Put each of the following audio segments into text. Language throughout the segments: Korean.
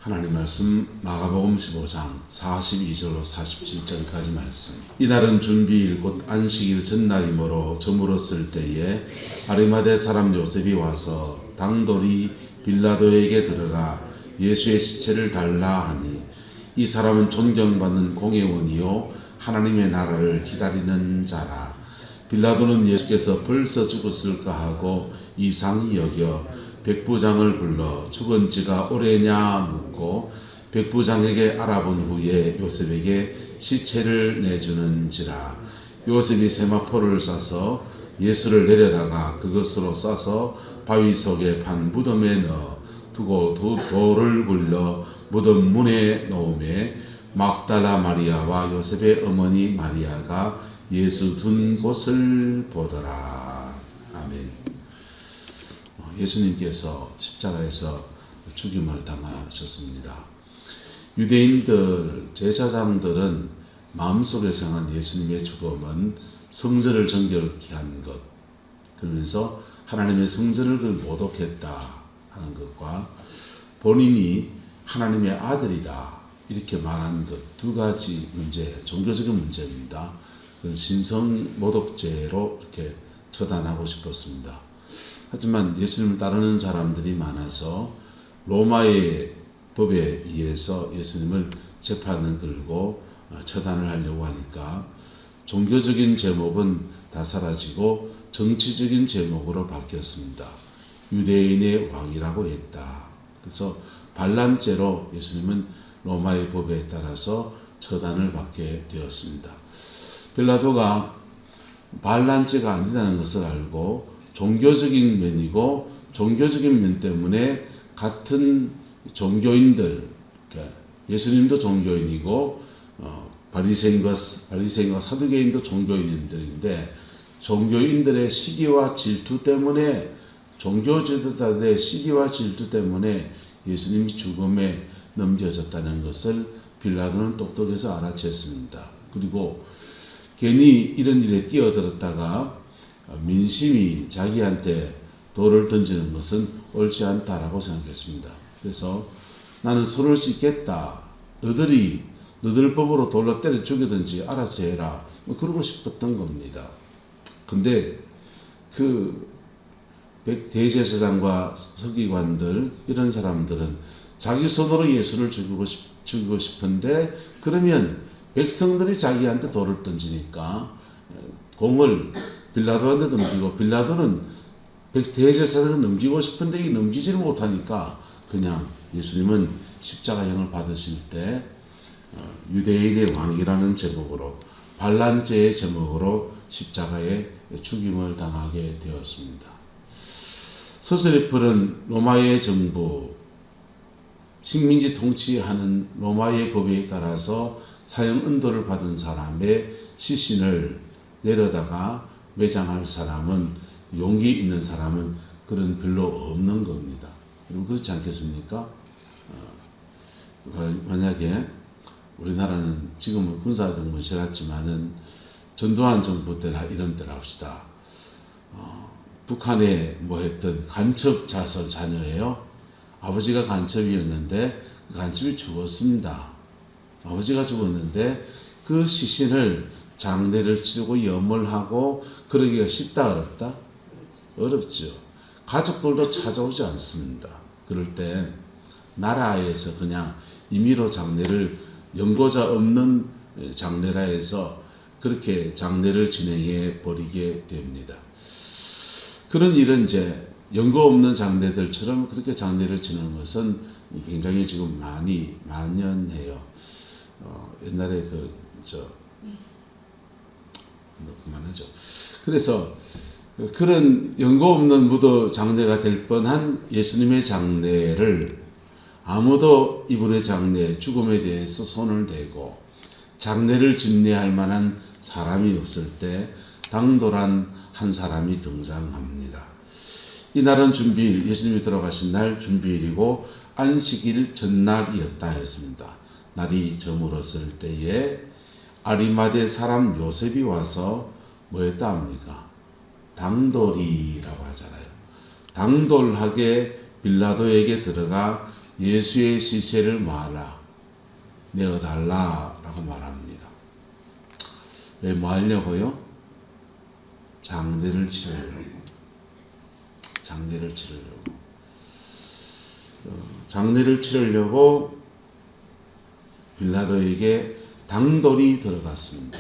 하나님 말씀 마가복음 15장 42절로 47절까지 말씀. 이날은 준비일 곧 안식일 전날이므로 저물었을 때에 아리마대 사람 요셉이 와서 당돌이 빌라도에게 들어가 예수의 시체를 달라 하니 이 사람은 존경받는 공회원이요 하나님의 나라를 기다리는 자라. 빌라도는 예수께서 벌써 죽었을까 하고 이상히 여겨 백부장을 불러 죽은 지가 오래냐 묻고 백부장에게 알아본 후에 요셉에게 시체를 내주는지라. 요셉이 세마포를 싸서 예수를 내려다가 그것으로 싸서 바위 속에 판 무덤에 넣어 두고 돌을 굴려 무덤 문에 놓음에 막달라 마리아와 요셉의 어머니 마리아가 예수 둔 곳을 보더라. 아멘. 예수님께서 십자가에서 죽임을 당하셨습니다. 유대인들, 제사장들은 마음속에 생각한 예수님의 죽음은 성전을 정결케 한 것, 그러면서 하나님의 성전을 모독했다 하는 것과 본인이 하나님의 아들이다 이렇게 말한 것 두 가지 문제, 종교적인 문제입니다. 신성 모독죄로 이렇게 처단하고 싶었습니다. 하지만 예수님을 따르는 사람들이 많아서 로마의 법에 의해서 예수님을 재판을 걸고 처단을 하려고 하니까 종교적인 제목은 다 사라지고 정치적인 제목으로 바뀌었습니다. 유대인의 왕이라고 했다. 그래서 반란죄로 예수님은 로마의 법에 따라서 처단을 받게 되었습니다. 빌라도가 반란죄가 아니라는 것을 알고 종교적인 면이고 종교적인 면 때문에 같은 종교인들, 예수님도 종교인이고 바리새인과 사두개인도 종교인들인데 종교인들의 시기와 질투 때문에 종교 지도자들의 시기와 질투 때문에 예수님이 죽음에 넘겨졌다는 것을 빌라도는 똑똑해서 알아챘습니다. 그리고 괜히 이런 일에 뛰어들었다가 민심이 자기한테 돌을 던지는 것은 옳지 않다라고 생각했습니다. 그래서 나는 손을 씻겠다. 너들 법으로 돌로 때려 죽이든지 알아서 해라. 그러고 싶었던 겁니다. 근데 그 대제사장과 서기관들 이런 사람들은 자기 손으로 예수를 죽이고 싶은데 그러면 백성들이 자기한테 돌을 던지니까 공을 빌라도한테 넘기고 빌라도는 대제사장을 넘기고 싶은데 이 넘기지를 못하니까 그냥 예수님은 십자가형을 받으실 때 유대인의 왕이라는 제목으로 반란죄의 제목으로 십자가에 죽임을 당하게 되었습니다. 서슬리플은 로마의 정부 식민지 통치하는 로마의 법에 따라서 사형 은도를 받은 사람의 시신을 내려다가 매장할 사람은 용기 있는 사람은 그런 별로 없는 겁니다. 여러분 그렇지 않겠습니까? 만약에 우리나라는 지금은 군사정부는 지났지만은 전두환 정부 때나 이런 때라 합시다. 북한에 뭐 했던 간첩 자설 자녀예요. 아버지가 간첩이었는데 그 간첩이 죽었습니다. 아버지가 죽었는데 그 시신을 장례를 치르고 염을 하고 그러기가 쉽다 어렵다? 어렵죠. 가족들도 찾아오지 않습니다. 그럴 때 나라에서 그냥 임의로 장례를 연고자 없는 장례라 해서 그렇게 장례를 진행해 버리게 됩니다. 그런 일은 이제 연고 없는 장례들처럼 그렇게 장례를 치는 것은 굉장히 지금 많이 만연해요. 옛날에 그만하죠. 그래서 그런 연고 없는 무도 장례가 될 뻔한 예수님의 장례를 아무도 이분의 장례, 죽음에 대해서 손을 대고 장례를 진례할 만한 사람이 없을 때 당돌한 한 사람이 등장합니다. 이날은 준비일, 예수님이 돌아가신 날 준비일이고 안식일 전날이었다 했습니다. 날이 저물었을 때에 아리마대 사람 요셉이 와서 뭐 했다 합니까? 당돌이라고 하잖아요. 당돌하게 빌라도에게 들어가 예수의 시체를 뭐하라? 내어달라라고 말합니다. 왜 뭐 하려고요? 장례를 치르려고. 장례를 치르려고. 장례를 치르려고 빌라도에게 당돌이 들어갔습니다.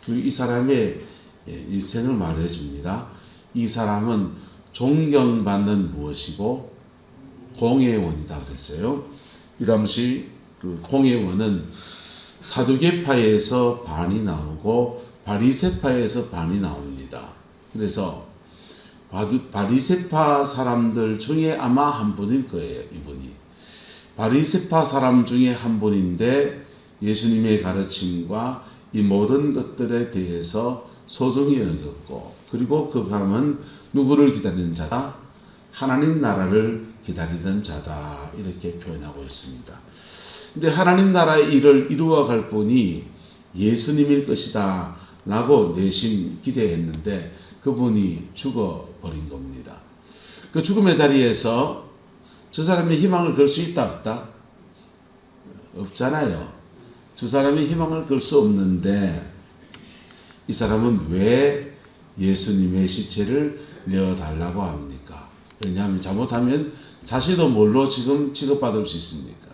그리고 이 사람의 일생을 말해줍니다. 이 사람은 존경받는 무엇이고 공회원이다 그랬어요. 이 당시 그 공회원은 사두개파에서 반이 나오고 바리새파에서 반이 나옵니다. 그래서 바리새파 사람들 중에 아마 한 분일 거예요. 이분이 바리새파 사람 중에 한 분인데 예수님의 가르침과 이 모든 것들에 대해서 소중히 여겼고, 그리고 그 사람은 누구를 기다리는 자다? 하나님 나라를 기다리던 자다, 이렇게 표현하고 있습니다. 근데 하나님 나라의 일을 이루어갈 분이 예수님일 것이다 라고 내심 기대했는데 그분이 죽어버린 겁니다. 그 죽음의 자리에서 저 사람의 희망을 걸 수 있다 없다? 없잖아요. 저 사람이 희망을 걸 수 없는데 이 사람은 왜 예수님의 시체를 내어달라고 합니까? 왜냐하면 잘못하면 자신도 뭘로 지금 취급받을 수 있습니까?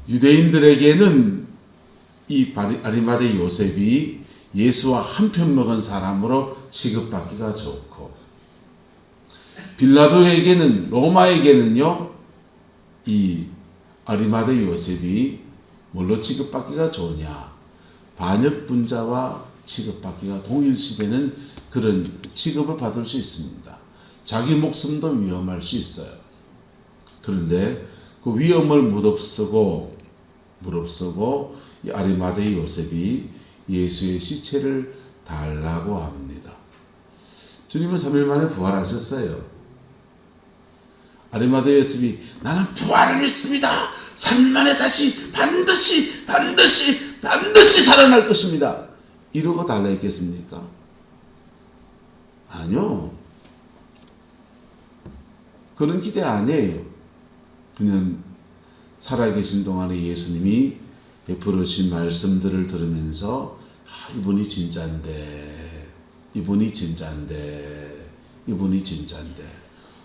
유대인들에게는 이 아리마대 요셉이 예수와 한편 먹은 사람으로 취급받기가 좋고, 빌라도에게는, 로마에게는요, 이 아리마대 요셉이 뭘로 취급받기가 좋으냐? 반역분자와 취급받기가 동일시되는 그런 취급을 받을 수 있습니다. 자기 목숨도 위험할 수 있어요. 그런데 그 위험을 무릅쓰고 이 아리마대 요셉이 예수의 시체를 달라고 합니다. 주님은 3일 만에 부활하셨어요. 아리마대 요셉이 나는 부활을 믿습니다. 3일 만에 다시 반드시 살아날 것입니다. 이러고 달라 했겠습니까? 아니요. 그런 기대 아니에요. 그는 살아계신 동안에 예수님이 베풀으신 말씀들을 들으면서 이분이 진짜인데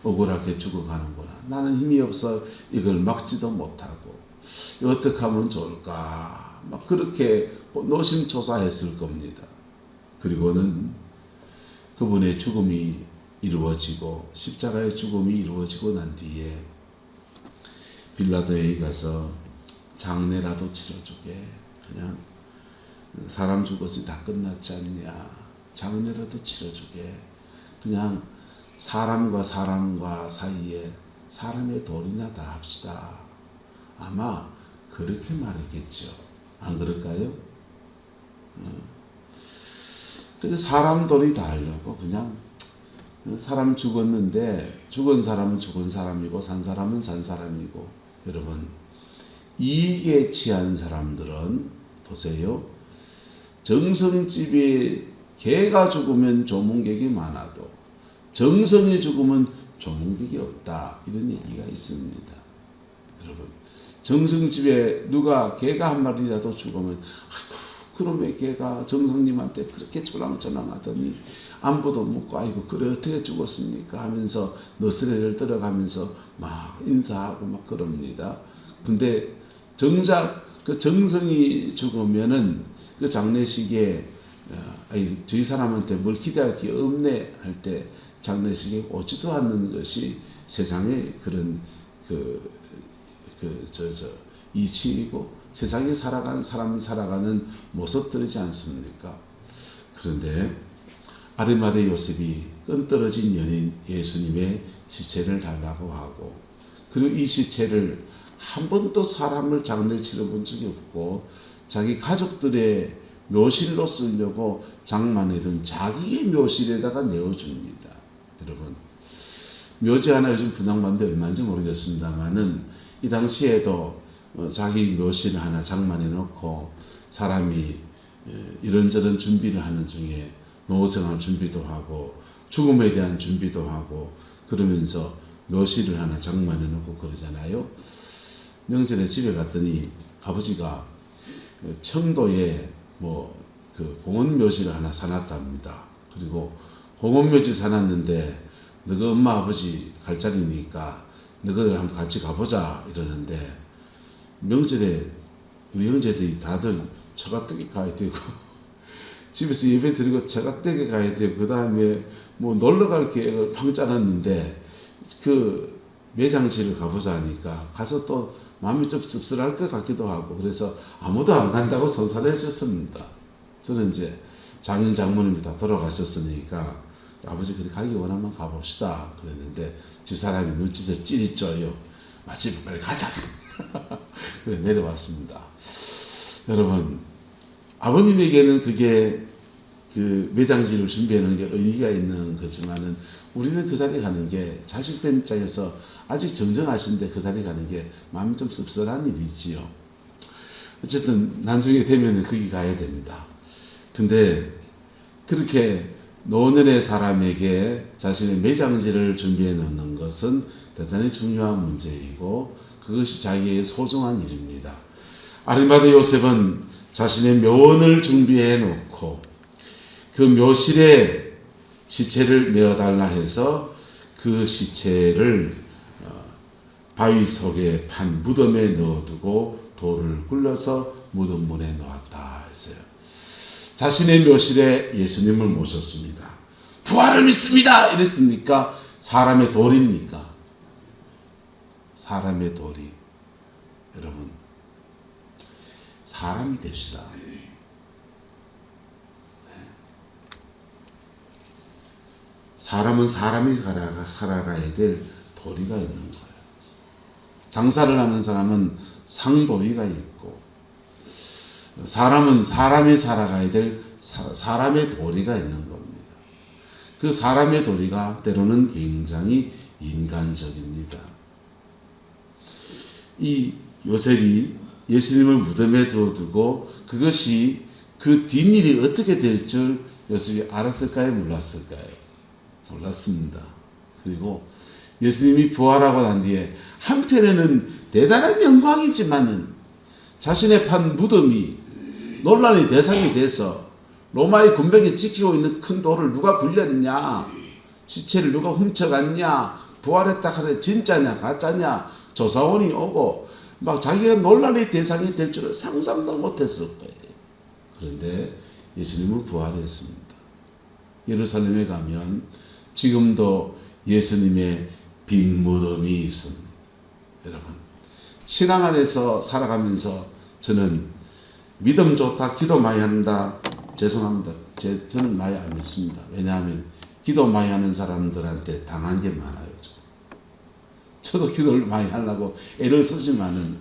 억울하게 죽어가는구나. 나는 힘이 없어 이걸 막지도 못하고 어떻게 하면 좋을까. 막 그렇게 노심초사했을 겁니다. 그리고는 그분의 죽음이 이루어지고 십자가의 죽음이 이루어지고 난 뒤에 빌라도에 가서 장례라도 치러주게. 그냥 사람 죽었으니 다 끝났지 않냐. 장례라도 치러주게. 그냥 사람과 사이에 사람의 도리나 다 합시다. 아마 그렇게 말했겠죠. 안 그럴까요? 근데 사람 도리 다 하려고 그냥 사람 죽었는데 죽은 사람은 죽은 사람이고 산 사람은 산 사람이고, 여러분 이익에 취한 사람들은 보세요. 정성집에 개가 죽으면 조문객이 많아도 정성이 죽으면 조문객이 없다, 이런 얘기가 있습니다. 여러분 정성집에 누가 개가 한 마리라도 죽으면 아이고 그놈의 개가 정성님한테 그렇게 초랑초랑하더니 안부도 묻고 아이고 그래 어떻게 죽었습니까 하면서 너스레를 들어가면서 막 인사하고 막 그럽니다. 근데 정작 그 정성이 죽으면은 그 장례식에 저희 사람한테 뭘 기대할 게 없네 할 때 장례식에 오지도 않는 것이 세상의 그런 이치이고 세상에 사람이 살아가는 모습들이지 않습니까? 그런데 아리마대 요셉이 끈떨어진 연인 예수님의 시체를 달라고 하고, 그리고 이 시체를 한 번도 사람을 장례 치러 본 적이 없고 자기 가족들의 묘실로 쓰려고 장만해둔 자기의 묘실에다가 내어줍니다. 여러분 묘지 하나 요즘 분양받는데 얼마인지 모르겠습니다만은 이 당시에도 자기 묘실 하나 장만해 놓고 사람이 이런저런 준비를 하는 중에 노후생활 준비도 하고 죽음에 대한 준비도 하고 그러면서 묘실을 하나 장만해 놓고 그러잖아요. 명절에 집에 갔더니 아버지가 청도에 그 공원 묘지를 하나 사놨답니다. 그리고 공원 묘지 사놨는데 너가 엄마 아버지 갈 자리니까 너희들 한번 같이 가보자 이러는데, 명절에 우리 형제들이 다들 처가댁에 가야 되고 집에서 예배 드리고 처가댁에 가야 되고 그 다음에 놀러 갈 계획을 팡 짜놨는데 그 매장지를 가보자 하니까 가서 또 마음이 좀 씁쓸할 것 같기도 하고, 그래서 아무도 안 간다고 손사래를 쳤습니다. 저는 이제 장인 장모님이 다 돌아가셨으니까 아버지 그리 가기 원하면 가봅시다 그랬는데 집사람이 눈짓을 찌릿줘요. 마침 빨리 가자. 그래 내려왔습니다. 여러분, 아버님에게는 그게 그 매장지를 준비하는 게 의미가 있는 거지만은 우리는 그 자리에 가는 게 자식들 입장에서 아직 정정하신데 그 자리에 가는 게 마음이 좀 씁쓸한 일이지요. 어쨌든 나중에 되면 거기 가야 됩니다. 근데 그렇게 노년의 사람에게 자신의 매장지를 준비해 놓는 것은 대단히 중요한 문제이고 그것이 자기의 소중한 일입니다. 아리마대 요셉은 자신의 묘원을 준비해 놓고 그 묘실에 시체를 내어달라 해서 그 시체를 바위 속에 판 무덤에 넣어두고 돌을 굴려서 무덤 문에 놓았다 했어요. 자신의 묘실에 예수님을 모셨습니다. 부활을 믿습니다 이랬습니까? 사람의 돌입니까? 사람의 돌이. 여러분, 사람이 됩시다. 사람은 사람이 살아가야 될 도리가 있는 거예요. 장사를 하는 사람은 상도리가 있고, 사람은 사람이 살아가야 될 사람의 도리가 있는 겁니다. 그 사람의 도리가 때로는 굉장히 인간적입니다. 이 요셉이 예수님을 무덤에 두어두고 그것이 그 뒷일이 어떻게 될 줄 요셉이 알았을까요? 몰랐을까요? 몰랐습니다. 그리고 예수님이 부활하고 난 뒤에 한편에는 대단한 영광이지만은 자신의 판 무덤이 논란의 대상이 돼서 로마의 군병이 지키고 있는 큰 돌을 누가 굴렸냐, 시체를 누가 훔쳐갔냐, 부활했다 하는데 진짜냐 가짜냐 조사원이 오고 막 자기가 논란의 대상이 될 줄은 상상도 못했을 거예요. 그런데 예수님은 부활했습니다. 예루살렘에 가면 지금도 예수님의 빈 무덤이 있습니다. 여러분, 신앙 안에서 살아가면서 저는 믿음 좋다, 기도 많이 한다, 죄송합니다. 저는 많이 안 믿습니다. 왜냐하면 기도 많이 하는 사람들한테 당한 게 많아요. 저도 기도를 많이 하려고 애를 쓰지만은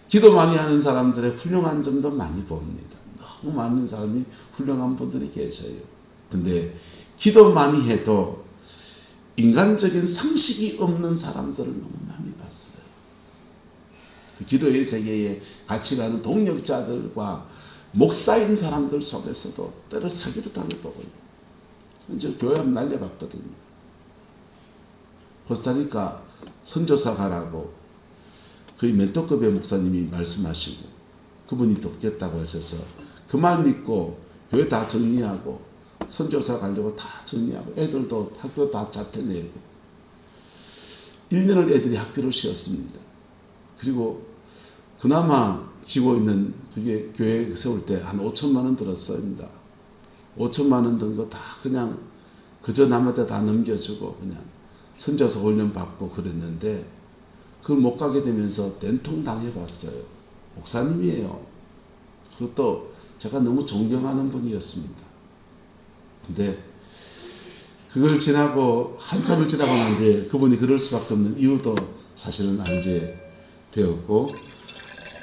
기도 많이 하는 사람들의 훌륭한 점도 많이 봅니다. 너무 많은 사람이 훌륭한 분들이 계셔요. 근데 기도 많이 해도 인간적인 상식이 없는 사람들을 너무 많이 봤어요. 그 기도의 세계에 같이 가는 동력자들과 목사인 사람들 속에서도 때로 사기도 당해보고요. 이제 교회 한번 날려봤거든요. 코스타리카 선교사 가라고 거의 멘토급의 목사님이 말씀하시고 그분이 돕겠다고 하셔서 그 말 믿고 교회 다 정리하고 선교사 가려고 다 정리하고 애들도 학교 다 자퇴내고 1년을 애들이 학교를 쉬었습니다. 그리고 그나마 지고 있는 그게 교회 세울 때 한 5천만 원 들었습니다. 5천만 원 든 거 다 그냥 그저 남한테 다 넘겨주고 그냥 선교사 훈련 받고 그랬는데 그걸 못 가게 되면서 된통 당해봤어요. 목사님이에요. 그것도 제가 너무 존경하는 분이었습니다. 근데 그걸 지나고 한참을 지나고 난 뒤에 그분이 그럴 수밖에 없는 이유도 사실은 알게 되었고,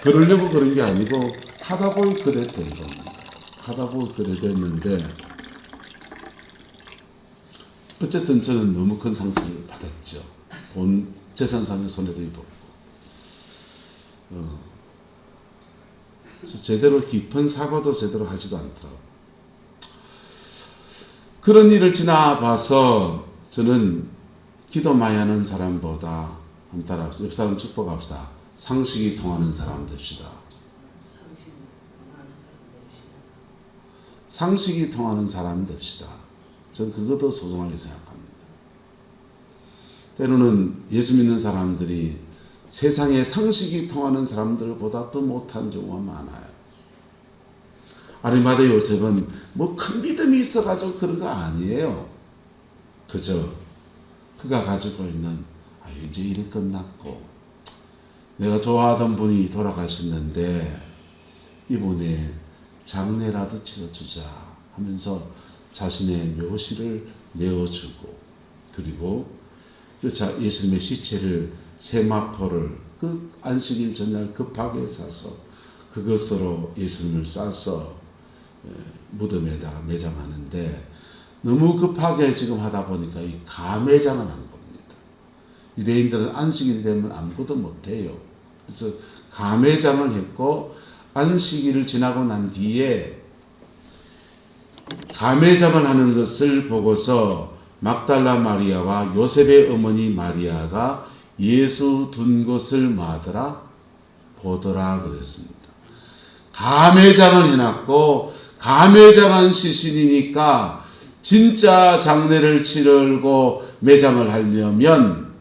그러려고 그런 게 아니고 하다 보니 그래 된 겁니다. 하다 보니 그래 됐는데 어쨌든 저는 너무 큰 상처를 받았죠. 본 재산상의 손해도 입었고 그래서 제대로 깊은 사과도 제대로 하지도 않더라고요. 그런 일을 지나봐서 저는 기도 많이 하는 사람보다 한 따라 옆 사람 축복합시다. 상식이 통하는 사람 됩시다. 상식이 통하는 사람 됩시다. 저는 그것도 소중하게 생각합니다. 때로는 예수 믿는 사람들이 세상에 상식이 통하는 사람들보다 더 못한 경우가 많아요. 아리마대 요셉은 뭐 큰 믿음이 있어가지고 그런 거 아니에요. 그저 그가 가지고 있는 이제 일이 끝났고 내가 좋아하던 분이 돌아가셨는데 이분의 장례라도 치러주자 하면서 자신의 묘시를 내어주고 그리고 예수님의 시체를 세마포를 그 안식일 전날 급하게 사서 그것으로 예수님을 싸서 무덤에다가 매장하는데 너무 급하게 지금 하다 보니까 이 가매장을 한 겁니다. 유대인들은 안식일이 되면 아무것도 못해요. 그래서 가매장을 했고 안식일을 지나고 난 뒤에 가매장을 하는 것을 보고서 막달라 마리아와 요셉의 어머니 마리아가 예수 둔 것을 뭐하더라? 보더라 그랬습니다. 가매장을 해놨고 가매장한 시신이니까 진짜 장례를 치르고 매장을 하려면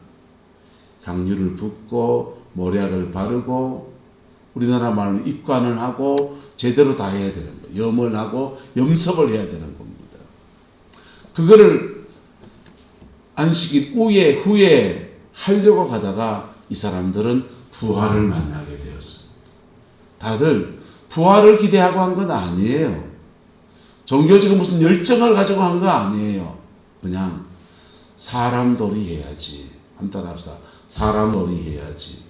향유를 붓고 모략을 바르고 우리나라 말로 입관을 하고 제대로 다 해야 되는 거예요. 염을 하고 염석을 해야 되는 겁니다. 그거를 안식일 후에 하려고 가다가 이 사람들은 부활을 만나게 되었습니다. 다들 부활을 기대하고 한 건 아니에요. 종교적인 무슨 열정을 가지고 한 거 아니에요. 그냥 사람 놀이 해야지. 한 따라 합시다. 사람 놀이 해야지.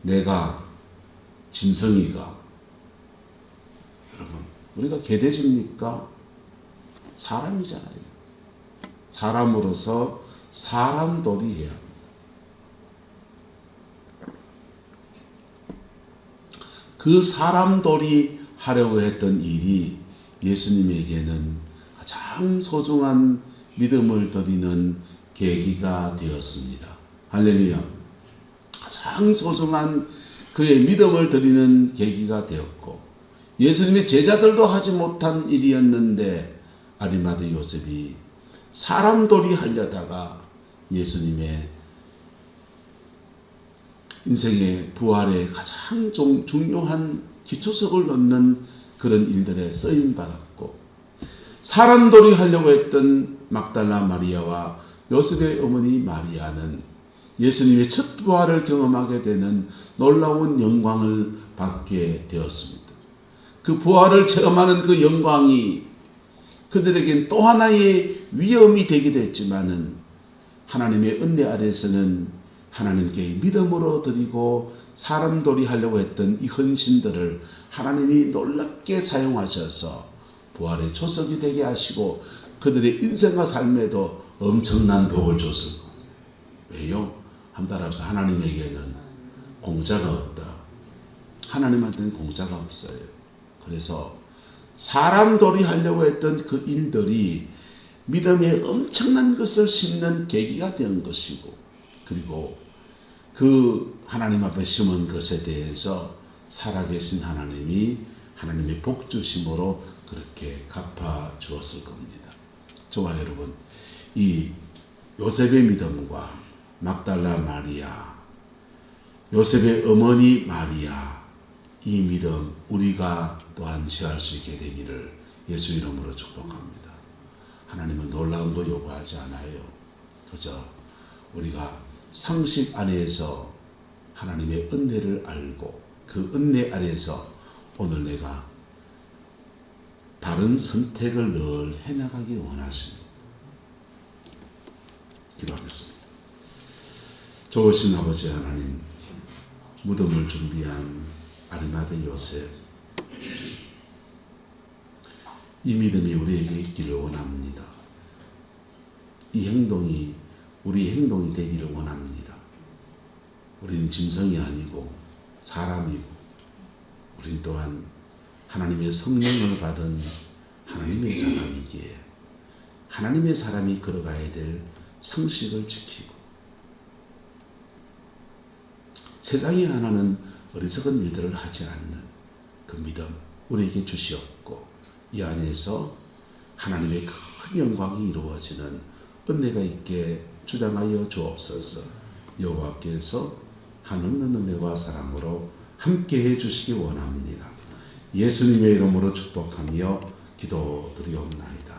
내가 짐승이가 여러분 우리가 개돼지입니까? 사람이잖아요. 사람으로서 사람 놀이 해야 합니다. 그 사람 놀이 하려고 했던 일이 예수님에게는 가장 소중한 믿음을 드리는 계기가 되었습니다. 할렐루야. 가장 소중한 그의 믿음을 드리는 계기가 되었고 예수님의 제자들도 하지 못한 일이었는데 아리마대 요셉이 사람돌이 하려다가 예수님의 인생의 부활에 가장 중요한 기초석을 넣는 그런 일들에 쓰임받았고 사람돌이 하려고 했던 막달라 마리아와 요셉의 어머니 마리아는 예수님의 첫 부활을 경험하게 되는 놀라운 영광을 받게 되었습니다. 그 부활을 체험하는 그 영광이 그들에겐 또 하나의 위험이 되기도 했지만은 하나님의 은혜 아래서는 하나님께 믿음으로 드리고 사람돌이 하려고 했던 이 헌신들을 하나님이 놀랍게 사용하셔서 부활의 초석이 되게 하시고 그들의 인생과 삶에도 엄청난 복을 줬을 겁니다. 왜요? 한번 따라합시다. 하나님에게는 공짜가 없다. 하나님한테는 공짜가 없어요. 그래서 사람돌이 하려고 했던 그 일들이 믿음의 엄청난 것을 심는 계기가 된 것이고 그리고 그 하나님 앞에 심은 것에 대해서 살아계신 하나님이 하나님의 복주심으로 그렇게 갚아 주었을 겁니다. 저와 여러분, 이 요셉의 믿음과 막달라 마리아, 요셉의 어머니 마리아, 이 믿음 우리가 또한 취할 수 있게 되기를 예수 이름으로 축복합니다. 하나님은 놀라운 거 요구하지 않아요. 그저 우리가 상식 안에서 하나님의 은혜를 알고 그 은혜 아래에서 오늘 내가 바른 선택을 늘 해나가기 원하십니다. 기도하겠습니다. 좋으신 아버지 하나님, 무덤을 준비한 아리마대 요셉, 이 믿음이 우리에게 있기를 원합니다. 이 행동이 우리의 행동이 되기를 원합니다. 우리는 짐승이 아니고 사람이고 우린 또한 하나님의 성령을 받은 하나님의 사람이기에 하나님의 사람이 걸어가야 될 상식을 지키고 세상이 하나는 어리석은 일들을 하지 않는 그 믿음 우리에게 주시옵고 이 안에서 하나님의 큰 영광이 이루어지는 은혜가 있게 주장하여 주옵소서. 여호와께서 한없는 은혜와 사랑으로 함께해 주시기 원합니다. 예수님의 이름으로 축복하며 기도드리옵나이다.